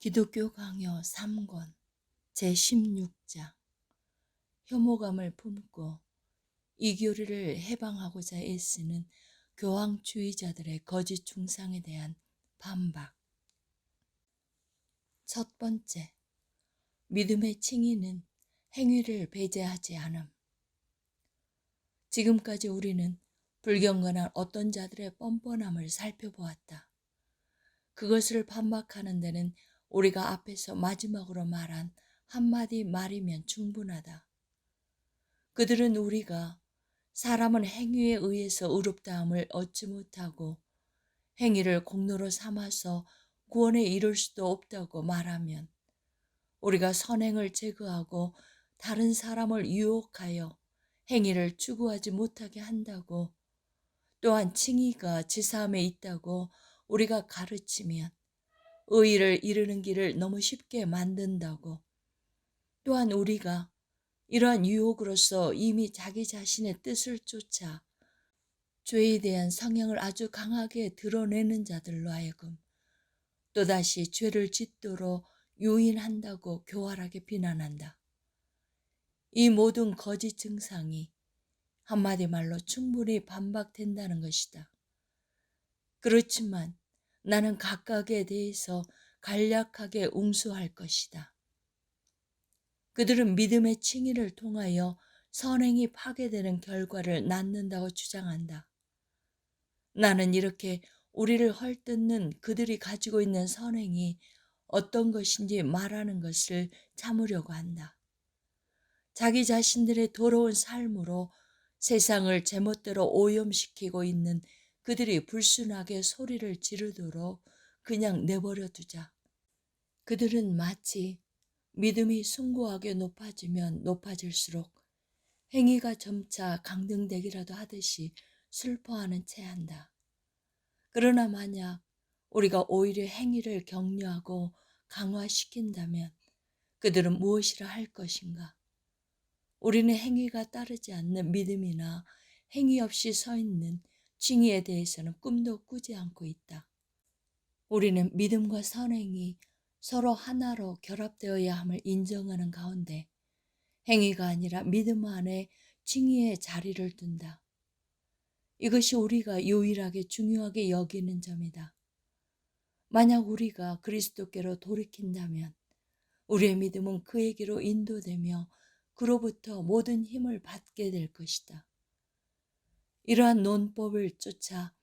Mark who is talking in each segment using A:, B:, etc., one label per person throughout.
A: 기독교 강요 3권 제16장 혐오감을 품고 이교리를 해방하고자 애쓰는 교황주의자들의 거짓 중상에 대한 반박. 첫 번째, 믿음의 칭의는 행위를 배제하지 않음. 지금까지 우리는 불경건한 어떤 자들의 뻔뻔함을 살펴보았다. 그것을 반박하는 데는 우리가 앞에서 마지막으로 말한 한마디 말이면 충분하다. 그들은 우리가 사람은 행위에 의해서 의롭다함을 얻지 못하고 행위를 공로로 삼아서 구원에 이를 수도 없다고 말하면 우리가 선행을 제거하고 다른 사람을 유혹하여 행위를 추구하지 못하게 한다고, 또한 칭의가 지사함에 있다고 우리가 가르치면 의의를 이루는 길을 너무 쉽게 만든다고, 또한 우리가 이러한 유혹으로서 이미 자기 자신의 뜻을 쫓아 죄에 대한 성향을 아주 강하게 드러내는 자들로 하여금 또다시 죄를 짓도록 요인한다고 교활하게 비난한다. 이 모든 거짓 증상이 한마디 말로 충분히 반박된다는 것이다. 그렇지만 나는 각각에 대해서 간략하게 웅수할 것이다. 그들은 믿음의 칭의를 통하여 선행이 파괴되는 결과를 낳는다고 주장한다. 나는 이렇게 우리를 헐뜯는 그들이 가지고 있는 선행이 어떤 것인지 말하는 것을 참으려고 한다. 자기 자신들의 더러운 삶으로 세상을 제멋대로 오염시키고 있는 그들이 불순하게 소리를 지르도록 그냥 내버려 두자. 그들은 마치 믿음이 숭고하게 높아지면 높아질수록 행위가 점차 강등되기라도 하듯이 슬퍼하는 채 한다. 그러나 만약 우리가 오히려 행위를 격려하고 강화시킨다면 그들은 무엇이라 할 것인가? 우리는 행위가 따르지 않는 믿음이나 행위 없이 서 있는 칭의에 대해서는 꿈도 꾸지 않고 있다. 우리는 믿음과 선행이 서로 하나로 결합되어야 함을 인정하는 가운데 행위가 아니라 믿음 안에 칭의의 자리를 둔다. 이것이 우리가 유일하게 중요하게 여기는 점이다. 만약 우리가 그리스도께로 돌이킨다면 우리의 믿음은 그에게로 인도되며 그로부터 모든 힘을 받게 될 것이다. 이러한 논법을 쫓아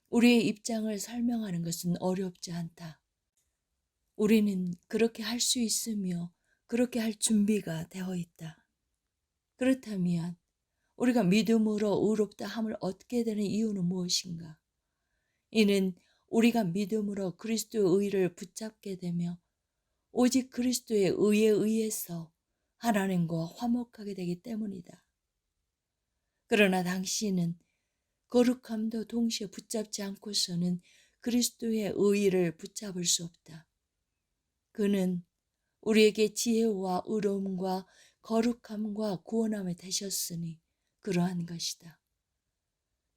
A: 우리의 입장을 설명하는 것은 어렵지 않다. 우리는 그렇게 할 수 있으며 그렇게 할 준비가 되어 있다. 그렇다면 우리가 믿음으로 의롭다 함을 얻게 되는 이유는 무엇인가? 이는 우리가 믿음으로 그리스도의 의를 붙잡게 되며 오직 그리스도의 의에 의해서 하나님과 화목하게 되기 때문이다. 그러나 당신은 거룩함도 동시에 붙잡지 않고서는 그리스도의 의를 붙잡을 수 없다. 그는 우리에게 지혜와 의로움과 거룩함과 구원함이 되셨으니 그러한 것이다.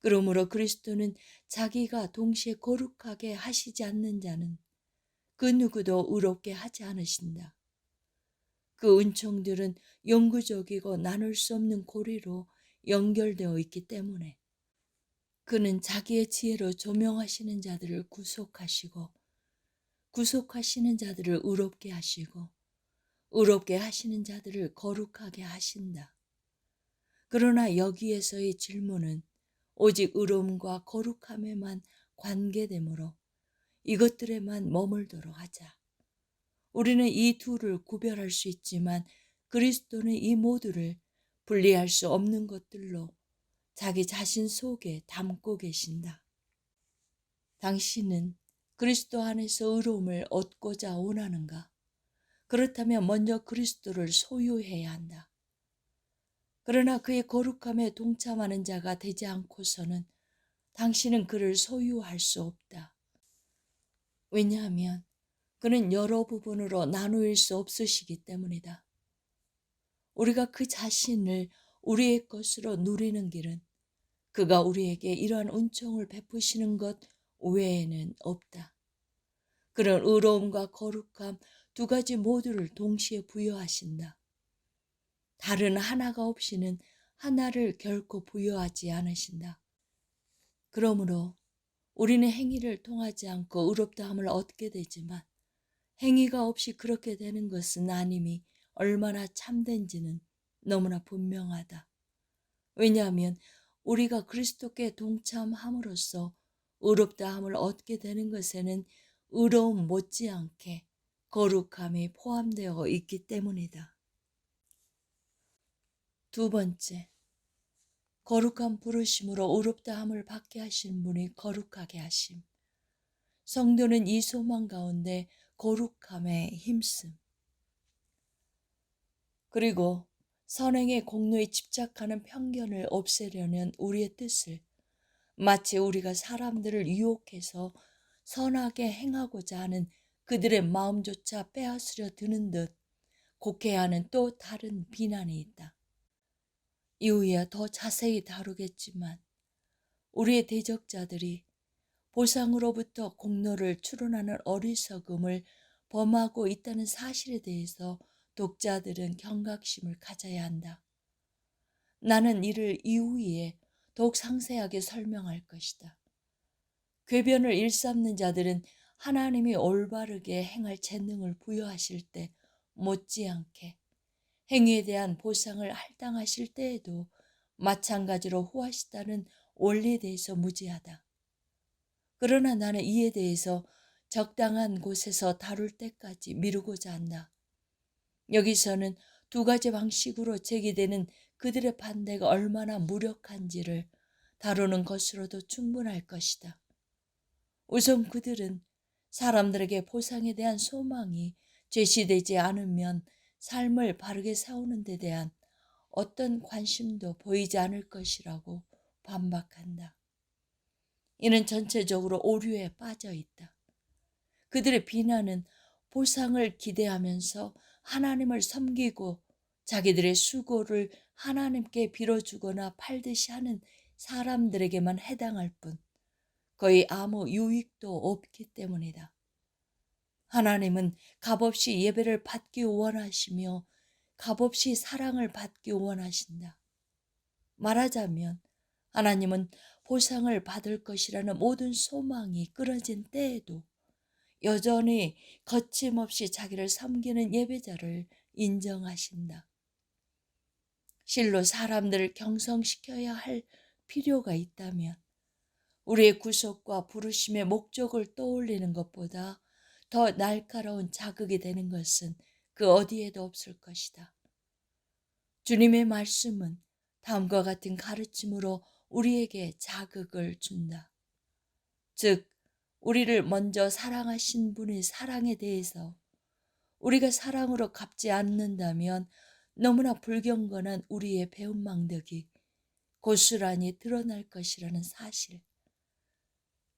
A: 그러므로 그리스도는 자기가 동시에 거룩하게 하시지 않는 자는 그 누구도 의롭게 하지 않으신다. 그 은총들은 영구적이고 나눌 수 없는 고리로 연결되어 있기 때문에 그는 자기의 지혜로 조명하시는 자들을 구속하시고 구속하시는 자들을 의롭게 하시고 의롭게 하시는 자들을 거룩하게 하신다. 그러나 여기에서의 질문은 오직 의로움과 거룩함에만 관계되므로 이것들에만 머물도록 하자. 우리는 이 둘을 구별할 수 있지만 그리스도는 이 모두를 분리할 수 없는 것들로 자기 자신 속에 담고 계신다. 당신은 그리스도 안에서 의로움을 얻고자 원하는가? 그렇다면 먼저 그리스도를 소유해야 한다. 그러나 그의 거룩함에 동참하는 자가 되지 않고서는 당신은 그를 소유할 수 없다. 왜냐하면 그는 여러 부분으로 나누일 수 없으시기 때문이다. 우리가 그 자신을 우리의 것으로 누리는 길은 그가 우리에게 이러한 은총을 베푸시는 것 외에는 없다. 그런 의로움과 거룩함 두 가지 모두를 동시에 부여하신다. 다른 하나가 없이는 하나를 결코 부여하지 않으신다. 그러므로 우리는 행위를 통하지 않고 의롭다함을 얻게 되지만 행위가 없이 그렇게 되는 것은 아님이 얼마나 참된지는 너무나 분명하다. 왜냐하면 우리가 그리스도께 동참함으로써 의롭다함을 얻게 되는 것에는 의로움 못지않게 거룩함이 포함되어 있기 때문이다. 두 번째, 거룩한 부르심으로 의롭다함을 받게 하신 분이 거룩하게 하심. 성도는 이 소망 가운데 거룩함에 힘씀. 그리고 선행의 공로에 집착하는 편견을 없애려는 우리의 뜻을 마치 우리가 사람들을 유혹해서 선하게 행하고자 하는 그들의 마음조차 빼앗으려 드는 듯 곡해하는 또 다른 비난이 있다. 이후에 더 자세히 다루겠지만 우리의 대적자들이 보상으로부터 공로를 추론하는 어리석음을 범하고 있다는 사실에 대해서 독자들은 경각심을 가져야 한다. 나는 이를 이후에 더욱 상세하게 설명할 것이다. 궤변을 일삼는 자들은 하나님이 올바르게 행할 재능을 부여하실 때 못지않게 행위에 대한 보상을 할당하실 때에도 마찬가지로 호하시다는 원리에 대해서 무지하다. 그러나 나는 이에 대해서 적당한 곳에서 다룰 때까지 미루고자 한다. 여기서는 두 가지 방식으로 제기되는 그들의 반대가 얼마나 무력한지를 다루는 것으로도 충분할 것이다. 우선 그들은 사람들에게 보상에 대한 소망이 제시되지 않으면 삶을 바르게 세우는 데 대한 어떤 관심도 보이지 않을 것이라고 반박한다. 이는 전체적으로 오류에 빠져 있다. 그들의 비난은 보상을 기대하면서 하나님을 섬기고 자기들의 수고를 하나님께 빌어주거나 팔듯이 하는 사람들에게만 해당할 뿐 거의 아무 유익도 없기 때문이다. 하나님은 값없이 예배를 받기 원하시며 값없이 사랑을 받기 원하신다. 말하자면 하나님은 보상을 받을 것이라는 모든 소망이 끊어진 때에도 여전히 거침없이 자기를 섬기는 예배자를 인정하신다. 실로 사람들을 경성시켜야 할 필요가 있다면 우리의 구속과 부르심의 목적을 떠올리는 것보다 더 날카로운 자극이 되는 것은 그 어디에도 없을 것이다. 주님의 말씀은 다음과 같은 가르침으로 우리에게 자극을 준다. 즉, 우리를 먼저 사랑하신 분의 사랑에 대해서 우리가 사랑으로 갚지 않는다면 너무나 불경건한 우리의 배은망덕이 고스란히 드러날 것이라는 사실.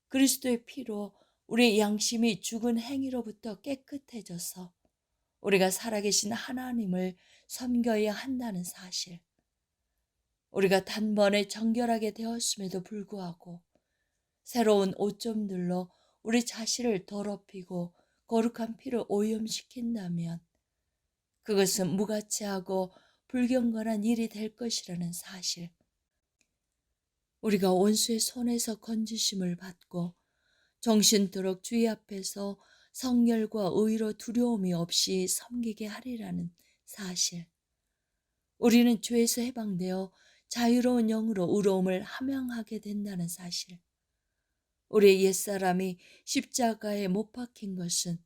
A: 그리스도의 피로 우리의 양심이 죽은 행위로부터 깨끗해져서 우리가 살아계신 하나님을 섬겨야 한다는 사실. 우리가 단번에 정결하게 되었음에도 불구하고 새로운 오점들로 우리 자신을 더럽히고 거룩한 피를 오염시킨다면 그것은 무가치하고 불경건한 일이 될 것이라는 사실. 우리가 원수의 손에서 건지심을 받고 정신토록 주의 앞에서 성결과 의로 두려움이 없이 섬기게 하리라는 사실. 우리는 죄에서 해방되어 자유로운 영으로 의로움을 함양하게 된다는 사실. 우리의 옛사람이 십자가에 못 박힌 것은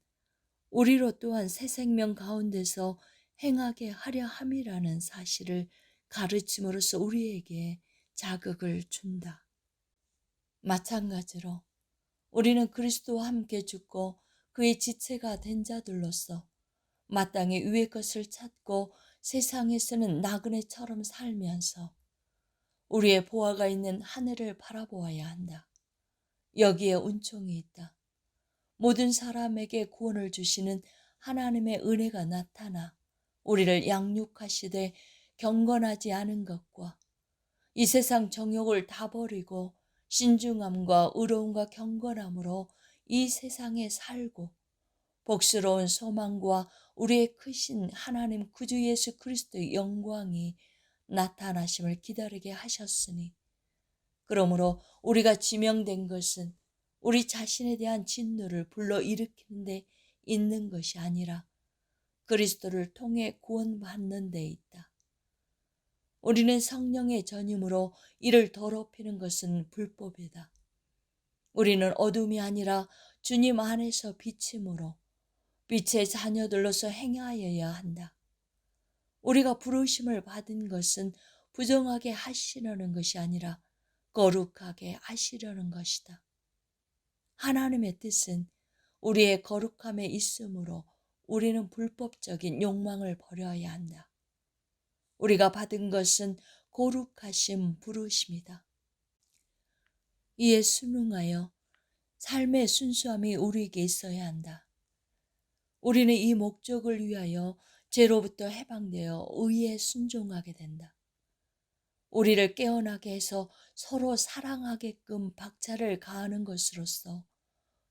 A: 우리로 또한 새 생명 가운데서 행하게 하려 함이라는 사실을 가르침으로써 우리에게 자극을 준다. 마찬가지로 우리는 그리스도와 함께 죽고 그의 지체가 된 자들로서 마땅히 위의 것을 찾고 세상에서는 나그네처럼 살면서 우리의 보화가 있는 하늘을 바라보아야 한다. 여기에 은총이 있다. 모든 사람에게 구원을 주시는 하나님의 은혜가 나타나 우리를 양육하시되 경건하지 않은 것과 이 세상 정욕을 다 버리고 신중함과 의로움과 경건함으로 이 세상에 살고 복스러운 소망과 우리의 크신 하나님 구주 예수 그리스도의 영광이 나타나심을 기다리게 하셨으니, 그러므로 우리가 지명된 것은 우리 자신에 대한 진노를 불러일으키는 데 있는 것이 아니라 그리스도를 통해 구원받는 데 있다. 우리는 성령의 전임으로 이를 더럽히는 것은 불법이다. 우리는 어둠이 아니라 주님 안에서 빛임으로 빛의 자녀들로서 행하여야 한다. 우리가 부르심을 받은 것은 부정하게 하시려는 것이 아니라 거룩하게 하시려는 것이다. 하나님의 뜻은 우리의 거룩함에 있으므로 우리는 불법적인 욕망을 버려야 한다. 우리가 받은 것은 거룩하심 부르심이다. 이에 순응하여 삶의 순수함이 우리에게 있어야 한다. 우리는 이 목적을 위하여 죄로부터 해방되어 의에 순종하게 된다. 우리를 깨어나게 해서 서로 사랑하게끔 박차를 가하는 것으로서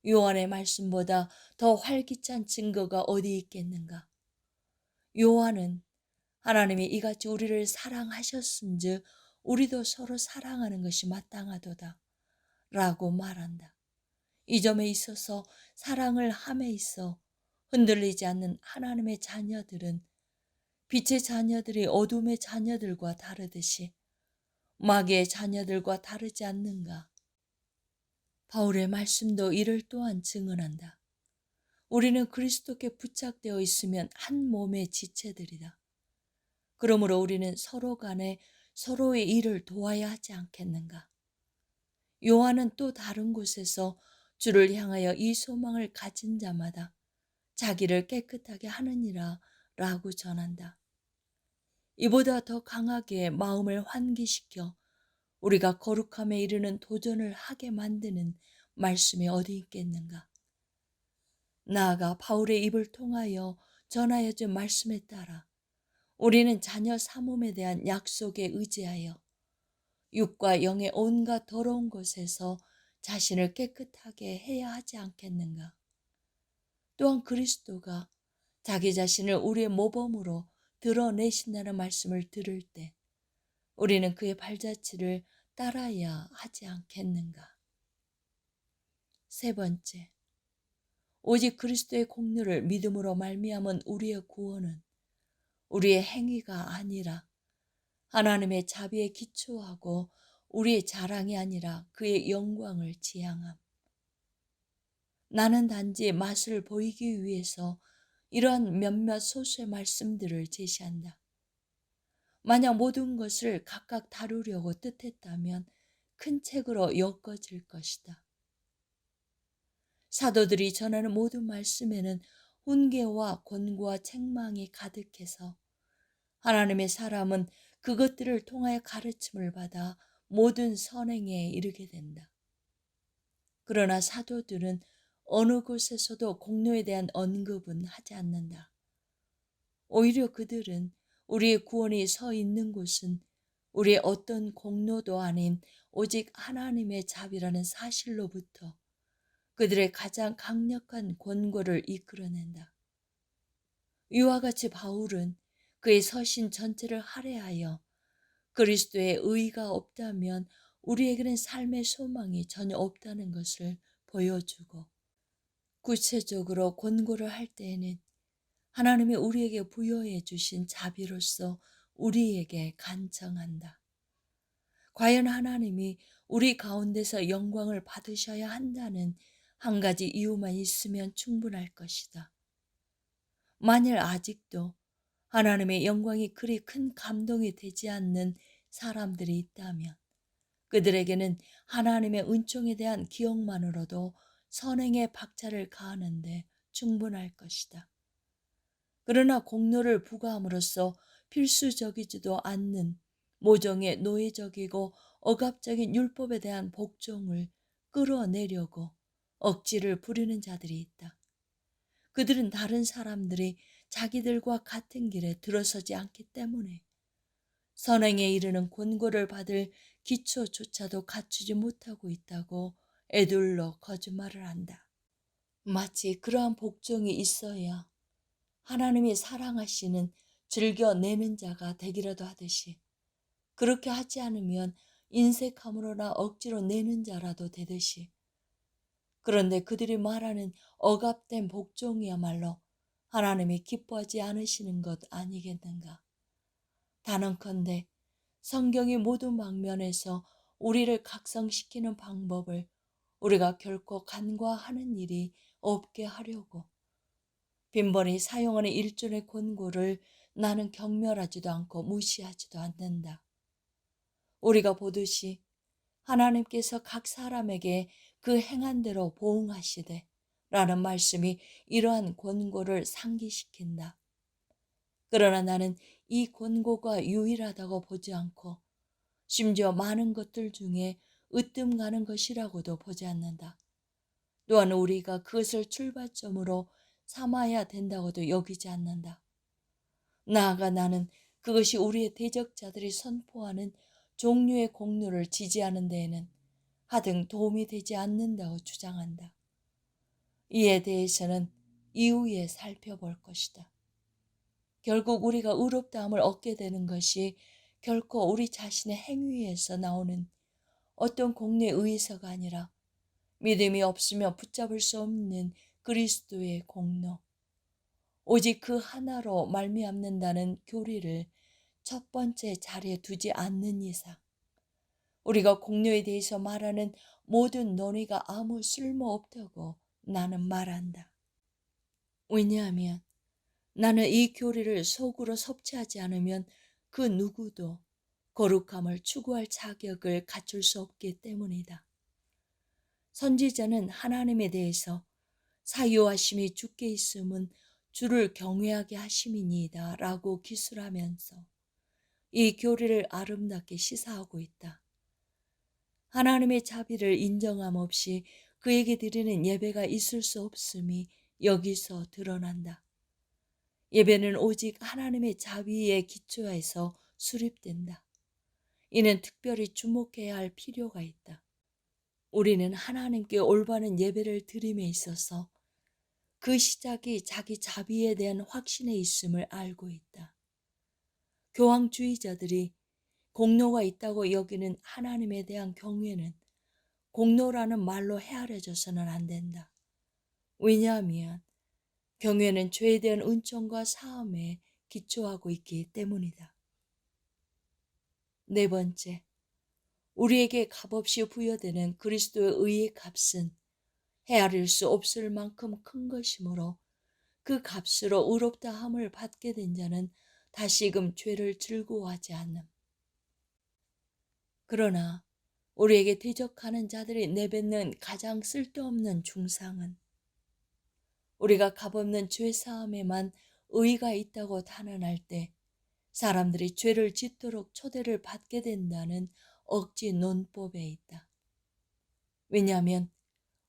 A: 요한의 말씀보다 더 활기찬 증거가 어디 있겠는가? 요한은 하나님이 이같이 우리를 사랑하셨은즉 우리도 서로 사랑하는 것이 마땅하도다 라고 말한다. 이 점에 있어서 사랑을 함에 있어 흔들리지 않는 하나님의 자녀들은 빛의 자녀들이 어둠의 자녀들과 다르듯이 마귀의 자녀들과 다르지 않는가? 바울의 말씀도 이를 또한 증언한다. 우리는 그리스도께 부착되어 있으면 한 몸의 지체들이다. 그러므로 우리는 서로 간에 서로의 일을 도와야 하지 않겠는가? 요한은 또 다른 곳에서 주를 향하여 이 소망을 가진 자마다 자기를 깨끗하게 하느니라 라고 전한다. 이보다 더 강하게 마음을 환기시켜 우리가 거룩함에 이르는 도전을 하게 만드는 말씀이 어디 있겠는가? 나아가 바울의 입을 통하여 전하여 준 말씀에 따라 우리는 자녀 삼음에 대한 약속에 의지하여 육과 영의 온갖 더러운 것에서 자신을 깨끗하게 해야 하지 않겠는가? 또한 그리스도가 자기 자신을 우리의 모범으로 드러내신다는 말씀을 들을 때 우리는 그의 발자취를 따라야 하지 않겠는가? 세 번째, 오직 그리스도의 공로를 믿음으로 말미암은 우리의 구원은 우리의 행위가 아니라 하나님의 자비에 기초하고 우리의 자랑이 아니라 그의 영광을 지향함. 나는 단지 맛을 보이기 위해서 이러한 몇몇 소수의 말씀들을 제시한다. 만약 모든 것을 각각 다루려고 뜻했다면 큰 책으로 엮어질 것이다. 사도들이 전하는 모든 말씀에는 훈계와 권고와 책망이 가득해서 하나님의 사람은 그것들을 통하여 가르침을 받아 모든 선행에 이르게 된다. 그러나 사도들은 어느 곳에서도 공로에 대한 언급은 하지 않는다. 오히려 그들은 우리의 구원이 서 있는 곳은 우리의 어떤 공로도 아닌 오직 하나님의 자비라는 사실로부터 그들의 가장 강력한 권고를 이끌어낸다. 이와 같이 바울은 그의 서신 전체를 할애하여 그리스도의 의가 없다면 우리에게는 삶의 소망이 전혀 없다는 것을 보여주고 구체적으로 권고를 할 때에는 하나님이 우리에게 부여해 주신 자비로서 우리에게 간청한다. 과연 하나님이 우리 가운데서 영광을 받으셔야 한다는 한 가지 이유만 있으면 충분할 것이다. 만일 아직도 하나님의 영광이 그리 큰 감동이 되지 않는 사람들이 있다면 그들에게는 하나님의 은총에 대한 기억만으로도 선행의 박차를 가하는데 충분할 것이다. 그러나 공로를 부과함으로써 필수적이지도 않는 모종의 노예적이고 억압적인 율법에 대한 복종을 끌어내려고 억지를 부리는 자들이 있다. 그들은 다른 사람들이 자기들과 같은 길에 들어서지 않기 때문에 선행에 이르는 권고를 받을 기초조차도 갖추지 못하고 있다고 애둘러 거짓말을 한다. 마치 그러한 복종이 있어야 하나님이 사랑하시는 즐겨내는 자가 되기라도 하듯이, 그렇게 하지 않으면 인색함으로나 억지로 내는 자라도 되듯이, 그런데 그들이 말하는 억압된 복종이야말로 하나님이 기뻐하지 않으시는 것 아니겠는가. 단언컨대 성경이 모든 방면에서 우리를 각성시키는 방법을 우리가 결코 간과하는 일이 없게 하려고 빈번히 사용하는 일종의 권고를 나는 경멸하지도 않고 무시하지도 않는다. 우리가 보듯이 하나님께서 각 사람에게 그 행한 대로 보응하시되 라는 말씀이 이러한 권고를 상기시킨다. 그러나 나는 이 권고가 유일하다고 보지 않고 심지어 많은 것들 중에 으뜸 가는 것이라고도 보지 않는다. 또한 우리가 그것을 출발점으로 삼아야 된다고도 여기지 않는다. 나아가 나는 그것이 우리의 대적자들이 선포하는 종류의 공로를 지지하는 데에는 하등 도움이 되지 않는다고 주장한다. 이에 대해서는 이후에 살펴볼 것이다. 결국 우리가 의롭다함을 얻게 되는 것이 결코 우리 자신의 행위에서 나오는 어떤 공로에 의해서가 아니라 믿음이 없으며 붙잡을 수 없는 그리스도의 공로, 오직 그 하나로 말미암는다는 교리를 첫 번째 자리에 두지 않는 이상 우리가 공로에 대해서 말하는 모든 논의가 아무 쓸모없다고 나는 말한다. 왜냐하면 나는 이 교리를 속으로 섭취하지 않으면 그 누구도 거룩함을 추구할 자격을 갖출 수 없기 때문이다. 선지자는 하나님에 대해서 사유하심이 주께 있음은 주를 경외하게 하심이니이다 라고 기술하면서 이 교리를 아름답게 시사하고 있다. 하나님의 자비를 인정함 없이 그에게 드리는 예배가 있을 수 없음이 여기서 드러난다. 예배는 오직 하나님의 자비에 기초해서 수립된다. 이는 특별히 주목해야 할 필요가 있다. 우리는 하나님께 올바른 예배를 드림에 있어서 그 시작이 자기 자비에 대한 확신에 있음을 알고 있다. 교황주의자들이 공로가 있다고 여기는 하나님에 대한 경외는 공로라는 말로 헤아려져서는 안 된다. 왜냐하면 경외는 죄에 대한 은총과 사함에 기초하고 있기 때문이다. 네 번째, 우리에게 값없이 부여되는 그리스도의 의의 값은 헤아릴 수 없을 만큼 큰 것이므로 그 값으로 의롭다 함을 받게 된 자는 다시금 죄를 즐거워하지 않음. 그러나 우리에게 대적하는 자들이 내뱉는 가장 쓸데없는 중상은 우리가 값없는 죄사함에만 의의가 있다고 단언할 때 사람들이 죄를 짓도록 초대를 받게 된다는 억지 논법에 있다. 왜냐하면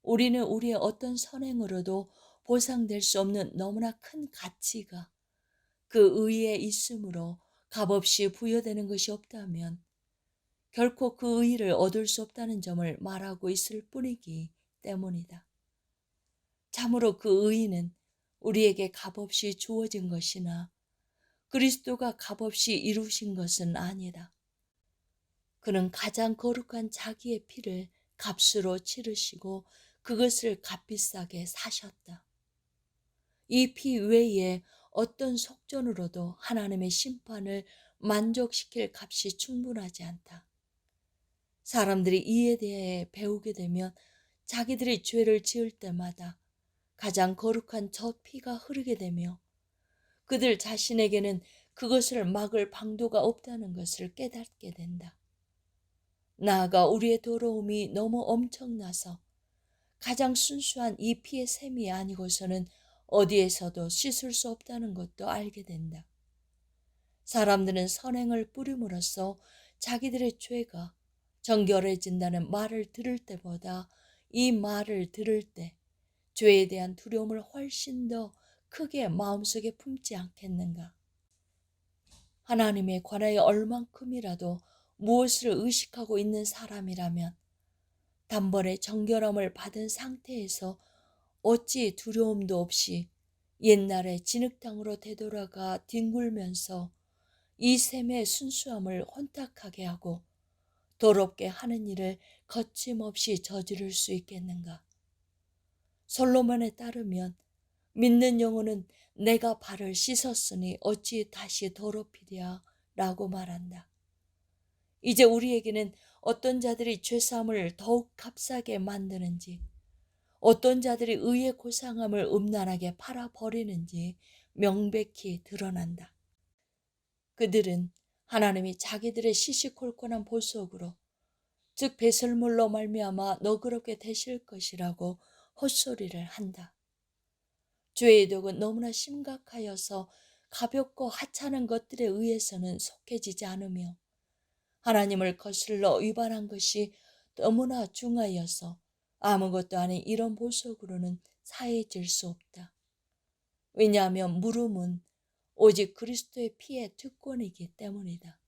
A: 우리는 우리의 어떤 선행으로도 보상될 수 없는 너무나 큰 가치가 그 의의에 있으므로 값없이 부여되는 것이 없다면 결코 그 의의를 얻을 수 없다는 점을 말하고 있을 뿐이기 때문이다. 참으로 그 의의는 우리에게 값없이 주어진 것이나 그리스도가 값없이 이루신 것은 아니다. 그는 가장 거룩한 자기의 피를 값으로 치르시고 그것을 값비싸게 사셨다. 이 피 외에 어떤 속전으로도 하나님의 심판을 만족시킬 값이 충분하지 않다. 사람들이 이에 대해 배우게 되면 자기들이 죄를 지을 때마다 가장 거룩한 저 피가 흐르게 되며 그들 자신에게는 그것을 막을 방도가 없다는 것을 깨닫게 된다. 나아가 우리의 더러움이 너무 엄청나서 가장 순수한 이 피의 셈이 아니고서는 어디에서도 씻을 수 없다는 것도 알게 된다. 사람들은 선행을 뿌림으로써 자기들의 죄가 정결해진다는 말을 들을 때보다 이 말을 들을 때 죄에 대한 두려움을 훨씬 더 크게 마음속에 품지 않겠는가. 하나님에 관하여 얼만큼이라도 무엇을 의식하고 있는 사람이라면 단번에 정결함을 받은 상태에서 어찌 두려움도 없이 옛날에 진흙탕으로 되돌아가 뒹굴면서 이 셈의 순수함을 혼탁하게 하고 더럽게 하는 일을 거침없이 저지를 수 있겠는가? 솔로몬에 따르면 믿는 영혼은 내가 발을 씻었으니 어찌 다시 더럽히랴 라고 말한다. 이제 우리에게는 어떤 자들이 죄사함을 더욱 값싸게 만드는지, 어떤 자들이 의의 고상함을 음란하게 팔아버리는지 명백히 드러난다. 그들은 하나님이 자기들의 시시콜콜한 보석으로, 즉 배설물로 말미암아 너그럽게 되실 것이라고 헛소리를 한다. 죄의 독은 너무나 심각하여서 가볍고 하찮은 것들에 의해서는 속해지지 않으며 하나님을 거슬러 위반한 것이 너무나 중하여서 아무것도 아닌 이런 보석으로는 사해질 수 없다. 왜냐하면 물음은 오직 그리스도의 피의 특권이기 때문이다.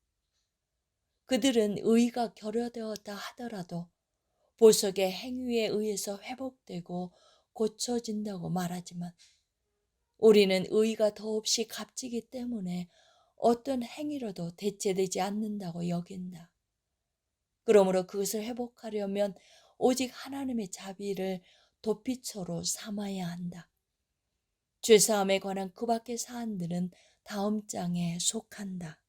A: 그들은 의가 결여되었다 하더라도 보석의 행위에 의해서 회복되고 고쳐진다고 말하지만 우리는 의가 더없이 값지기 때문에 어떤 행위로도 대체되지 않는다고 여긴다. 그러므로 그것을 회복하려면 오직 하나님의 자비를 도피처로 삼아야 한다. 죄사함에 관한 그 밖의 사안들은 다음 장에 속한다.